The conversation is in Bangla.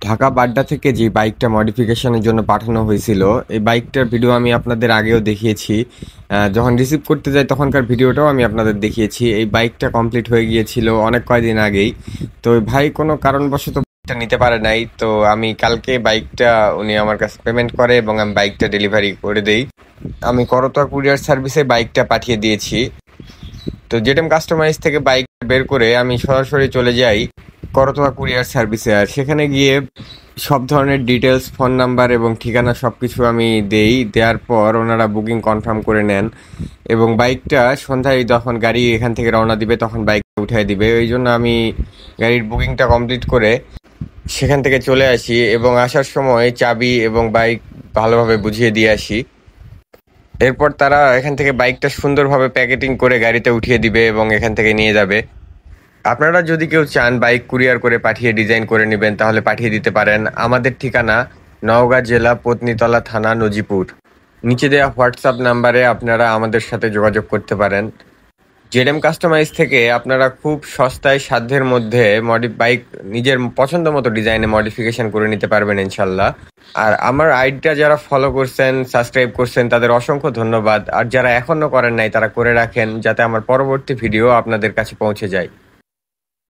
ঢাকা বাড্ডা থেকে যে বাইকটা মডিফিকেশনের জন্য পাঠানো হয়েছিল, এই বাইকটার ভিডিও আমি আপনাদের আগেও দেখিয়েছি। যখন রিসিভ করতে যাই তখনকার ভিডিওটাও আমি আপনাদের দেখিয়েছি। এই বাইকটা কমপ্লিট হয়ে গিয়েছিল অনেক কয়দিন আগেই। তো ওই ভাই কোনো কারণবশত বাইকটা নিতে পারে নাই। তো আমি কালকে বাইকটা উনি আমার কাছে পেমেন্ট করে এবং আমি বাইকটা ডেলিভারি করে দেই। আমি করতোয়া কুরিয়ার সার্ভিসে বাইকটা পাঠিয়ে দিয়েছি। তো জেডএম কাস্টমাইজ থেকে বাইক বের করে আমি সরাসরি চলে যাই করতোয়া কুরিয়ার সার্ভিসে। আর সেখানে গিয়ে সব ধরনের ডিটেলস, ফোন নাম্বার এবং ঠিকানা সব কিছু আমি দেওয়ার পর ওনারা বুকিং কনফার্ম করে নেন এবং বাইকটা সন্ধ্যায় যখন গাড়ি এখান থেকে রওনা দিবে তখন বাইক উঠাই দিবে। ওই জন্য আমি গাড়ির বুকিংটা কমপ্লিট করে সেখান থেকে চলে আসি এবং আসার সময় চাবি এবং বাইক ভালোভাবে বুঝিয়ে দিয়ে আসি। এরপর তারা এখান থেকে বাইকটা সুন্দরভাবে প্যাকেটিং করে গাড়িতে উঠিয়ে দিবে এবং এখান থেকে নিয়ে যাবে। আপনারা যদি কেউ চান বাইক কুরিয়ার করে পাঠিয়ে ডিজাইন করে নেবেন তাহলে পাঠিয়ে দিতে পারেন। আমাদের ঠিকানা নওগাঁ জেলা পত্নীতলা থানা নজিপুর। নিচে দেওয়া হোয়াটসঅ্যাপ নাম্বারে আপনারা আমাদের সাথে যোগাযোগ করতে পারেন। জেডএম কাস্টমাইজ থেকে আপনারা খুব সস্তায় সাধ্যের মধ্যে বাইক নিজের পছন্দ মতো ডিজাইনে মডিফিকেশন করে নিতে পারবেন ইনশাল্লাহ। আর আমার আইডিটা যারা ফলো করছেন, সাবস্ক্রাইব করছেন, তাদের অসংখ্য ধন্যবাদ। আর যারা এখনো করেন নাই তারা করে রাখেন, যাতে আমার পরবর্তী ভিডিও আপনাদের কাছে পৌঁছে যায়।